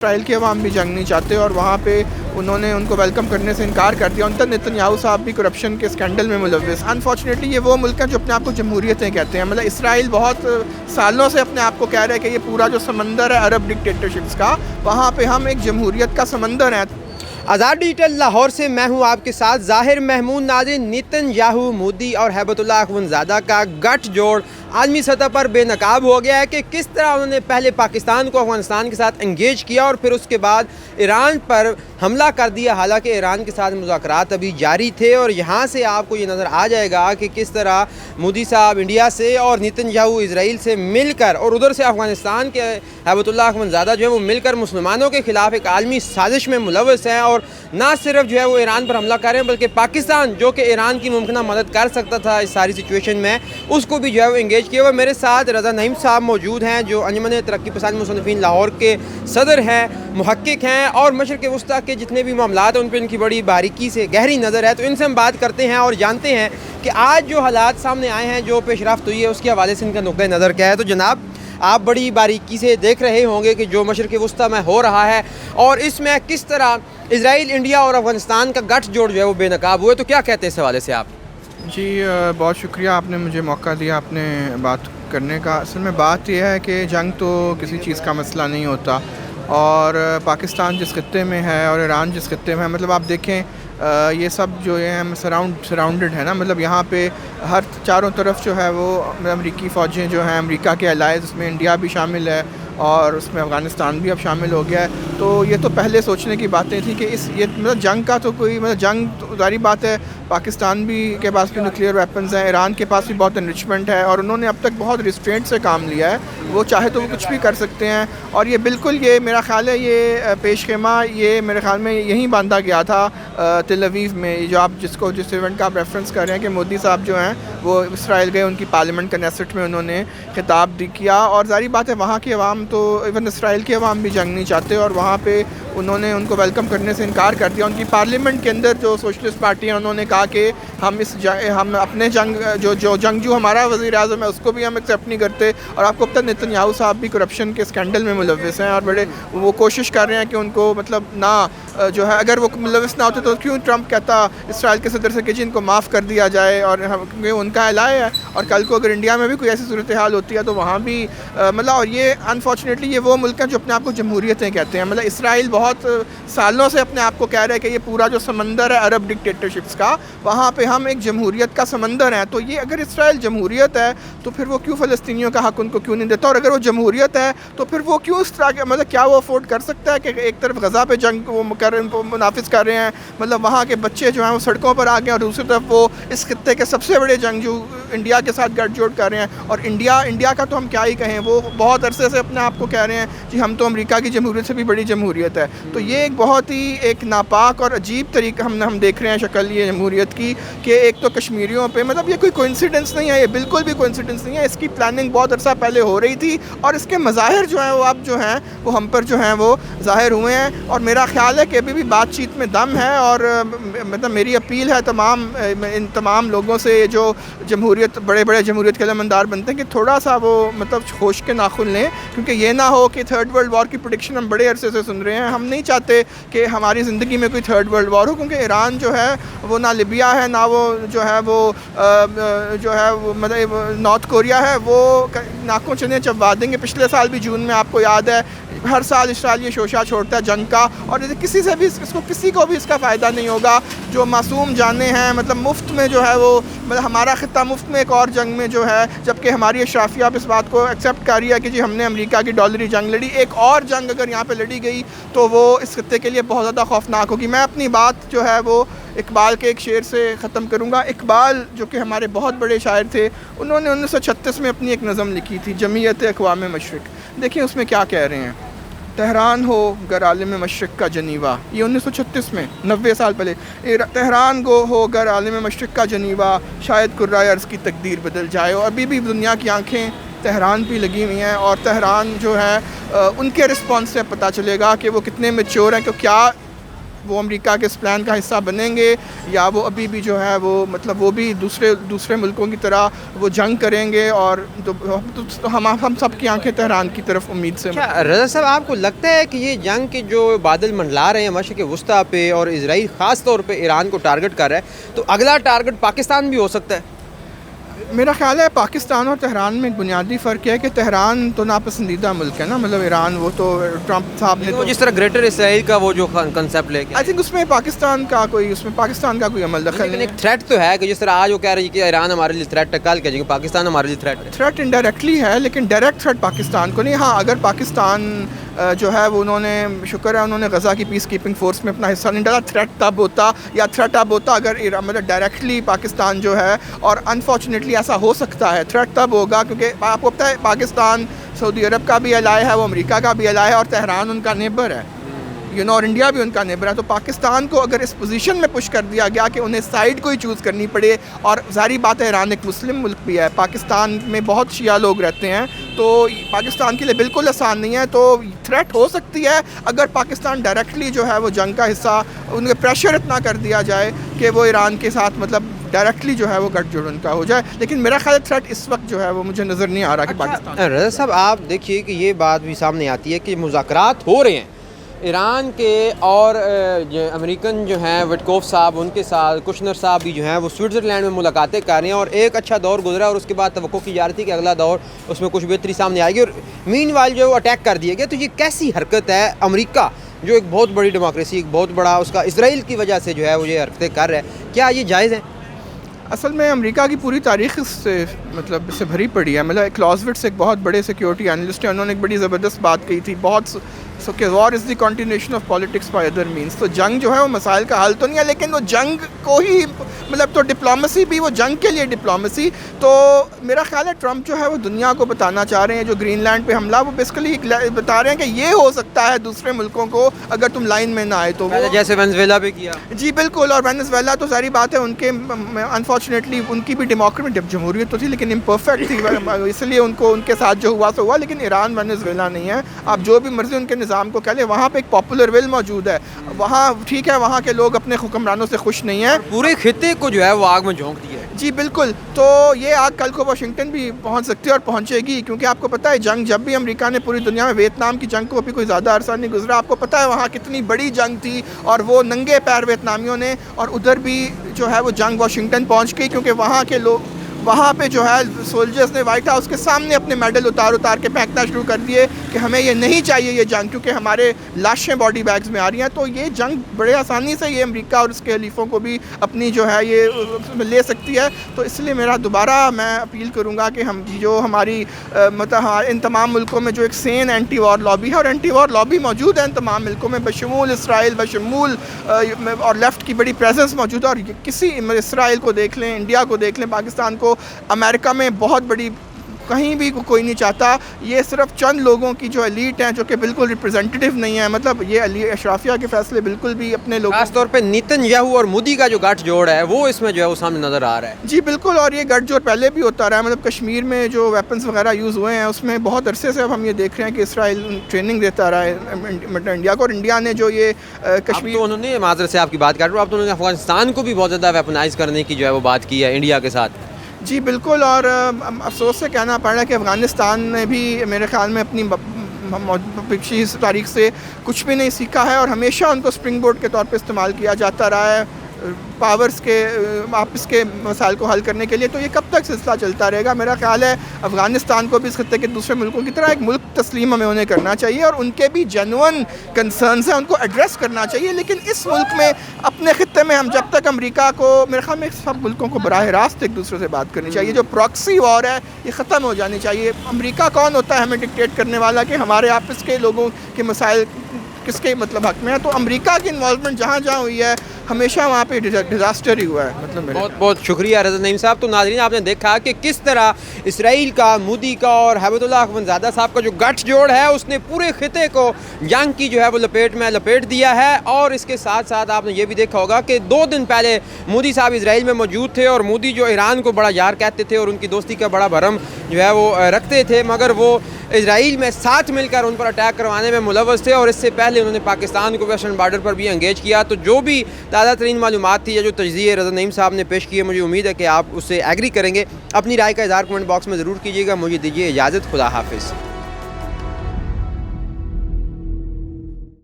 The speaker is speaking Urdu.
اسرائیل کے عوام بھی جنگ نہیں چاہتے اور وہاں پہ انہوں نے ان کو ویلکم کرنے سے انکار کر دیا. نتنیاہو صاحب بھی کرپشن کے اسکینڈل میں ملوث. انفارچونیٹلی یہ وہ ملک ہیں جو اپنے آپ کو جمہوریتیں کہتے ہیں. مطلب اسرائیل بہت سالوں سے اپنے آپ کو کہہ رہا ہے کہ یہ پورا جو سمندر ہے عرب ڈکٹیٹرشپس کا, وہاں پہ ہم ایک جمہوریت کا سمندر ہیں. آزاد ڈیجیٹل لاہور سے میں ہوں آپ کے ساتھ ظاہر محمود. ناظرین, نتنیاہو, مودی اور ہیبت اللہ اخونزادہ کا گٹھ جوڑ عالمی سطح پر بے نقاب ہو گیا ہے کہ کس طرح انہوں نے پہلے پاکستان کو افغانستان کے ساتھ انگیج کیا اور پھر اس کے بعد ایران پر حملہ کر دیا. حالانکہ ایران کے ساتھ مذاکرات ابھی جاری تھے اور یہاں سے آپ کو یہ نظر آ جائے گا کہ کس طرح مودی صاحب انڈیا سے اور نتنیاہو اسرائیل سے مل کر اور ادھر سے افغانستان کے ہیبت اللہ اخونزادہ جو ہے وہ مل کر مسلمانوں کے خلاف ایک عالمی سازش میں ملوث ہیں اور نہ صرف جو ہے وہ ایران پر حملہ کر رہے ہیں بلکہ پاکستان جو کہ ایران کی ممکنہ مدد کر سکتا تھا اس ساری سچویشن میں, اس کو بھی جو ہے وہ انگیج کیا ہوا. میرے ساتھ رضا نعیم صاحب موجود ہیں جو انجمن ترقی پسند مصنفین لاہور کے صدر ہیں, محقق ہیں اور مشرق وسطیٰ کے جتنے بھی معاملات ہیں ان پہ ان کی بڑی باریکی سے گہری نظر ہے. تو ان سے ہم بات کرتے ہیں اور جانتے ہیں کہ آج جو حالات سامنے آئے ہیں, جو پیش رفت ہوئی ہے, اس کے حوالے سے ان کا نقطۂ نظر کیا ہے. تو جناب, آپ بڑی باریکی سے دیکھ رہے ہوں گے کہ جو مشرق وسطیٰ میں ہو رہا ہے اور اس میں کس طرح اسرائیل, انڈیا اور افغانستان کا گٹھ جوڑ جو ہے وہ بے نقاب ہوئے. تو کیا کہتے ہیں اس حوالے سے آپ؟ جی بہت شکریہ, آپ نے مجھے موقع دیا اپنے بات کرنے کا. اصل میں بات یہ ہے کہ جنگ تو کسی چیز کا مسئلہ نہیں ہوتا اور پاکستان جس خطے میں ہے اور ایران جس خطے میں ہے, مطلب آپ دیکھیں یہ سب جو ہے سراؤنڈڈ ہے نا. مطلب یہاں پہ ہر چاروں طرف جو ہے وہ امریکی فوجیں جو ہیں, امریکہ کے الائز, اس میں انڈیا بھی شامل ہے اور اس میں افغانستان بھی اب شامل ہو گیا ہے. تو یہ تو پہلے سوچنے کی باتیں تھیں کہ یہ مطلب جنگ کا تو کوئی جنگ تو ظاہری بات ہے. پاکستان بھی کے پاس بھی نیوکلیئر ویپنز ہیں, ایران کے پاس بھی بہت انرچمنٹ ہے اور انہوں نے اب تک بہت ریسٹرینٹ سے کام لیا ہے. وہ چاہے تو وہ کچھ بھی کر سکتے ہیں اور یہ بالکل, یہ میرا خیال ہے یہ پیش خیمہ یہ میرے خیال میں یہیں باندھا گیا تھا تل اویو میں. جو آپ جس ایونٹ کا آپ ریفرنس کر رہے ہیں کہ مودی صاحب جو ہیں وہ اسرائیل گئے, ان کی پارلیمنٹ کنیسٹ میں انہوں نے خطاب کیا اور ظاہری بات ہے وہاں کے عوام تو ایون اسرائیل کے عوام بھی جنگ نہیں چاہتے اور وہاں پہ انہوں نے ان کو ویلکم کرنے سے انکار کر دیا. ان کی پارلیمنٹ کے اندر جو سوشلسٹ پارٹی ہیں انہوں نے کہا کہ ہم اپنے جو جنگجو ہمارا وزیر اعظم ہے اس کو بھی ہم ایکسیپٹ نہیں کرتے. اور آپ کو پتہ نتنیاہو صاحب بھی کرپشن کے اسکینڈل میں ملوث ہیں اور بڑے وہ کوشش کر رہے ہیں کہ ان کو مطلب نہ جو ہے, اگر وہ ملوث نہ ہوتے تو کیوں ٹرمپ کہتا اسرائیل کے صدر سے کہ جی ان کو معاف کر دیا جائے, اور کیونکہ ان کا الائے ہے. اور کل کو اگر انڈیا میں بھی کوئی ایسی صورتحال ہوتی ہے تو وہاں بھی مطلب, اور یہ انفارچونیٹلی یہ وہ ملک ہیں جو اپنے آپ کو جمہوریتیں کہتے ہیں. مطلب اسرائیل بہت سالوں سے اپنے آپ کو کہہ رہا ہے کہ یہ پورا جو سمندر ہے عرب ڈکٹیٹرشپس کا, وہاں پہ ہم ایک جمہوریت کا سمندر ہیں. تو یہ اگر اسرائیل جمہوریت ہے تو پھر وہ کیوں فلسطینیوں کا حق ان کو کیوں نہیں دیتا, اور اگر وہ جمہوریت ہے تو پھر وہ کیوں اس طرح کے مطلب کیا وہ افورڈ کر سکتا ہے کہ ایک طرف غزہ پہ جنگ وہ منافذ کر رہے ہیں, مطلب وہاں کے بچے جو ہیں وہ سڑکوں پر آ گئے, اور دوسری طرف وہ اس خطے کے سب سے بڑے جنگجو انڈیا کے ساتھ گٹھ جوڑ کر رہے ہیں. اور انڈیا کا تو ہم کیا ہی کہیں, وہ بہت عرصے سے اپنے آپ کو کہہ رہے ہیں کہ ہم تو امریکہ کی جمہوریت سے بھی بڑی جمہوریت ہے. تو یہ ایک بہت ہی ایک ناپاک اور عجیب طریقہ ہم دیکھ رہے ہیں شکل یہ جمہوریت کی, کہ ایک تو کشمیریوں پہ مطلب یہ کوئی کوئنسیڈنس نہیں ہے, یہ بالکل بھی کوئنسیڈنس نہیں ہے. اس کی پلاننگ بہت عرصہ پہلے ہو رہی تھی اور اس کے مظاہر جو ہیں وہ اب جو ہیں وہ ہم پر جو ہیں وہ ظاہر ہوئے ہیں. اور میرا خیال ہے کہ ابھی بھی بات چیت میں دم ہے, اور مطلب میری اپیل ہے ان تمام لوگوں سے جو جمہوریت بڑے جمہوریت کے علمبردار بنتے ہیں کہ تھوڑا سا وہ مطلب ہوش کے ناخن لیں, کیونکہ یہ نہ ہو کہ تھرڈ ورلڈ وار کی پریڈکشن ہم بڑے عرصے سے سن رہے ہیں. ہم نہیں چاہتے کہ ہماری زندگی میں کوئی تھرڈ ورلڈ وار ہو, کیونکہ ایران جو ہے وہ نہ لیبیا ہے, نہ وہ جو ہے وہ مطلب نارتھ کوریا ہے. وہ ناکوں چنے چبوا دیں گے. پچھلے سال بھی جون میں آپ کو یاد ہے ہر سال اسرائیل یہ شوشہ چھوڑتا ہے جنگ کا, اور کسی کو بھی اس کا فائدہ نہیں ہوگا. جو معصوم جانیں ہیں مطلب مفت میں جو ہے وہ مطلب ہمارا خطہ مفت میں ایک اور جنگ میں جو ہے, جبکہ ہماری اشرافیہ اب اس بات کو ایکسیپٹ کر رہی ہے کہ جی ہم نے امریکہ کی ڈالری جنگ لڑی. ایک اور جنگ اگر یہاں پہ لڑی گئی تو وہ اس خطے کے لیے بہت زیادہ خوفناک ہوگی. میں اپنی بات جو ہے وہ اقبال کے ایک شعر سے ختم کروں گا. اقبال جو کہ ہمارے بہت بڑے شاعر تھے, انہوں نے 1936 میں اپنی ایک نظم لکھی تھی, جمعیت اقوام مشرق. دیکھیں اس میں کیا کہہ رہے ہیں, تہران ہو گر عالم مشرق کا جنیوا. یہ 1936 میں 90 سال پہلے. تہران ہو گر عالم مشرق کا جنیوا, شاید کرۂ ارض کی تقدیر بدل جائے. اور ابھی بھی دنیا کی آنکھیں تہران پہ لگی ہوئی ہیں, اور تہران جو ہے ان کے رسپانس سے پتہ چلے گا کہ وہ کتنے میچور ہیں, کہ کیا وہ امریکہ کے اس پلان کا حصہ بنیں گے یا وہ ابھی بھی جو ہے وہ مطلب وہ بھی دوسرے ملکوں کی طرح وہ جنگ کریں گے، اور ہم سب کی آنکھیں تہران کی طرف امید سے۔ اچھا رضا صاحب، آپ کو لگتا ہے کہ یہ جنگ کے جو بادل منڈلا رہے ہیں مشرق وسطیٰ پہ اور اسرائیل خاص طور پہ ایران کو ٹارگٹ کر رہا ہے، تو اگلا ٹارگٹ پاکستان بھی ہو سکتا ہے؟ میرا خیال ہے پاکستان اور تہران میں ایک بنیادی فرق ہے کہ تہران تو ناپسندیدہ ملک ہے نا، مطلب ایران وہ تو ٹرمپ صاحب نے تو جس طرح گریٹر اسرائیل کا وہ جو کنسیپٹ لے کے آئی تھنک اس میں پاکستان کا کوئی عمل دخل لیکن نہیں ایک تھریٹ تو ہے کہ جس طرح آج وہ کہہ رہی ہے کہ ایران ہمارے لیے تھریٹ ہے، کل کہیں گے پاکستان ہمارے لیے تھریٹ ہے۔ تھریٹ انڈائریکٹلی ہے لیکن ڈائریکٹ تھریٹ پاکستان کو نہیں۔ ہاں اگر پاکستان جو ہے وہ انہوں نے شکر ہے انہوں نے غزہ کی پیس کیپنگ فورس میں اپنا حصہ نہیں ڈالا، تھریٹ اب ہوتا اگر مطلب ڈائریکٹلی پاکستان جو ہے، اور انفارچونیٹلی ایسا ہو سکتا ہے، تھریٹ تب ہوگا کیونکہ آپ کو پتہ ہے پاکستان سعودی عرب کا بھی الائے ہے، وہ امریکہ کا بھی الائے ہے، اور تہران ان کا نیبر ہے، اور انڈیا بھی ان کا نیبر ہے۔ تو پاکستان کو اگر اس پوزیشن میں پش کر دیا گیا کہ انہیں سائیڈ کو ہی چوز کرنی پڑے، اور ظاہری بات ہے ایران ایک مسلم ملک بھی ہے، پاکستان میں بہت شیعہ لوگ رہتے ہیں، تو پاکستان کے لیے بالکل آسان نہیں ہے۔ تو تھریٹ ہو سکتی ہے اگر پاکستان ڈائریکٹلی جو ہے وہ جنگ کا حصہ، ان کے پریشر اتنا کر دیا جائے کہ وہ ایران کے ساتھ مطلب ڈائریکٹلی جو ہے وہ گٹھ جوڑ ان کا ہو جائے، لیکن میرا خیال ہے تھریٹ اس وقت جو ہے وہ مجھے نظر نہیں آ رہا کہ پاکستان۔ رضا صاحب آپ دیکھیے کہ یہ بات بھی سامنے آتی ہے کہ مذاکرات ہو رہے ہیں ایران کے اور امریکن جو ہیں وٹکوف صاحب ان کے ساتھ، کشنر صاحب بھی جو ہیں وہ سوئٹزرلینڈ میں ملاقاتیں کر رہے ہیں، اور ایک اچھا دور گزرا اور اس کے بعد توقع کی جا رہی تھی کہ اگلا دور اس میں کچھ بہتری سامنے آئے گی، اور مین وائل جو ہے وہ اٹیک کر دیا گیا۔ تو یہ کیسی حرکت ہے؟ امریکہ جو ایک بہت بڑی ڈیموکریسی، ایک بہت بڑا اس کا اسرائیل کی وجہ سے جو ہے وہ یہ حرکتیں کر رہا ہے، کیا یہ جائز ہیں؟ اصل میں امریکہ کی پوری تاریخ اس سے بھری پڑی ہے۔ مطلب کلازوٹس ایک بہت بڑے سیکیورٹی انالسٹ ہیں، انہوں نے ایک بڑی زبردست بات کہی تھی، کہ war is the continuation of politics by other means. تو جنگ جو ہے وہ مسائل کا حل تو نہیں ہے، لیکن وہ جنگ کو ہی مطلب تو ڈپلومسی بھی وہ جنگ کے لیے ڈپلومسی۔ تو میرا خیال ہے ٹرمپ جو ہے وہ دنیا کو بتانا چاہ رہے ہیں، جو گرین لینڈ پہ حملہ وہ بیسیکلی بتا رہے ہیں کہ یہ ہو سکتا ہے دوسرے ملکوں کو اگر تم لائن میں نہ آئے تو، جیسے وینزویلا پہ کیا۔ جی بالکل، اور وینزویلا تو ظاہری بات ہے ان کے انفارچونیٹلی ان کی بھی ڈیموکریٹ جمہوریت تو تھی لیکن امپرفیکٹ تھی، اس لیے ان کو ان کے ساتھ جو ہوا سو ہوا، لیکن ایران وینزویلا نہیں ہے۔ آپ جو بھی مرضی ان کے نظام کو کہہ لیں، وہاں پہ ایک پاپولر ول موجود ہے، وہاں ٹھیک ہے وہاں کے لوگ اپنے حکمرانوں سے خوش نہیں ہیں، پورے خطے کو جو ہے وہ آگ میں جھونک دیا ہے۔ جی بالکل، تو یہ آگ کل کو واشنگٹن بھی پہنچ سکتی ہے اور پہنچے گی، کیونکہ آپ کو پتہ ہے جنگ جب بھی امریکہ نے پوری دنیا میں، ویتنام کی جنگ کو ابھی کوئی زیادہ عرصہ نہیں گزرا، آپ کو پتہ ہے وہاں کتنی بڑی جنگ تھی، اور وہ ننگے پیر ویتنامیوں نے، اور ادھر بھی جو ہے وہ جنگ واشنگٹن پہنچ گئی، کیونکہ وہاں کے لوگ وہاں پہ جو ہے سولجرز نے وائٹ ہاؤس کے سامنے اپنے میڈل اتار کے پھینکنا شروع کر دیے کہ ہمیں یہ نہیں چاہیے یہ جنگ، کیونکہ ہمارے لاشیں باڈی بیگز میں آ رہی ہیں۔ تو یہ جنگ بڑے آسانی سے یہ امریکہ اور اس کے حلیفوں کو بھی اپنی جو ہے یہ لے سکتی ہے۔ تو اس لیے میرا دوبارہ میں اپیل کروں گا کہ ہم جو ہماری مطلب ان تمام ملکوں میں جو ایک سین اینٹی وار لابی ہے، اور اینٹی وار لابی موجود ہے ان تمام ملکوں میں بشمول اسرائیل، بشمول اور لیفٹ کی بڑی پریزنس موجود ہے، اور کسی اسرائیل کو دیکھ لیں، انڈیا کو دیکھ لیں، پاکستان کو، امریکہ میں بہت بڑی کہیں بھی کوئی نہیں چاہتا، یہ صرف چند لوگوں کی جو ایلیٹ ہیں جو کہ بالکل ریپرزینٹیو نہیں ہے، مطلب یہ اشرافیہ کے فیصلے بالکل بھی اپنے لوگوں، خاص طور پہ نیتن یاہو اور مودی کا جو گٹھ جوڑ ہے وہ اس میں جو ہے وہ سامنے نظر آ رہا ہے۔ جی بالکل، اور یہ گٹھ جوڑ پہلے بھی ہوتا رہا ہے، مطلب کشمیر میں جو ویپنز وغیرہ یوز ہوئے ہیں اس میں بہت عرصے سے اب ہم یہ دیکھ رہے ہیں کہ اسرائیل ٹریننگ دیتا رہا ہے انڈیا کو، اور انڈیا نے جو یہ کشمیر، تو انہوں نے معذرت سے آپ کی بات کر رہا ہوں، اب تو انہوں نے افغانستان کو بھی بہت زیادہ ویپنائز کرنے کی جو ہے وہ بات کی ہے انڈیا کے ساتھ۔ جی بالکل، اور افسوس سے کہنا پڑ رہا ہے کہ افغانستان نے بھی میرے خیال میں اپنی پچھلی تاریخ سے کچھ بھی نہیں سیکھا ہے، اور ہمیشہ ان کو سپرنگ بورڈ کے طور پہ استعمال کیا جاتا رہا ہے پاورز کے آپس کے مسائل کو حل کرنے کے لیے۔ تو یہ کب تک سلسلہ چلتا رہے گا؟ میرا خیال ہے افغانستان کو بھی اس خطے کے دوسرے ملکوں کی طرح ایک ملک تسلیم ہمیں انہیں کرنا چاہیے، اور ان کے بھی جینوئن کنسرنز ہیں ان کو ایڈریس کرنا چاہیے، لیکن اس ملک میں اپنے خطے میں ہم جب تک امریکہ کو، میرے خیال میں سب ملکوں کو براہ راست ایک دوسرے سے بات کرنی چاہیے، جو پراکسی وار ہے یہ ختم ہو جانی چاہیے۔ امریکہ کون ہوتا ہے ہمیں ڈکٹیٹ کرنے والا کہ ہمارے آپس کے لوگوں کے مسائل کس کے مطلب حق میں ہے؟ تو امریکہ کی انوالومنٹ جہاں جہاں ہوئی ہے ہمیشہ وہاں پہ ڈیزاسٹر ہی ہوا ہے۔ مطلب بہت بہت شکریہ رضا نعیم صاحب۔ تو ناظرین آپ نے دیکھا کہ کس طرح اسرائیل کا، مودی کا اور ہیبت اللہ اخونزادہ صاحب کا جو گٹھ جوڑ ہے اس نے پورے خطے کو جنگ کی جو ہے وہ لپیٹ میں لپیٹ دیا ہے، اور اس کے ساتھ ساتھ آپ نے یہ بھی دیکھا ہوگا کہ 2 دن پہلے مودی صاحب اسرائیل میں موجود تھے، اور مودی جو ایران کو بڑا یار کہتے تھے اور ان کی دوستی کا بڑا بھرم جو ہے وہ رکھتے تھے، مگر وہ اسرائیل میں ساتھ مل کر ان پر اٹیک کروانے میں ملوث تھے، اور اس سے پہلے انہوں نے پاکستان کو ویسٹرن بارڈر پر بھی انگیج کیا. تو جو بھی تازہ ترین معلومات تھی یا جو تجزیے رضا نعیم صاحب نے پیش کیے، مجھے امید ہے کہ آپ اس سے ایگری کریں گے. اپنی رائے کا اظہار کمنٹ باکس میں ضرور کیجیے گا. مجھے دیجیے اجازت. خدا حافظ.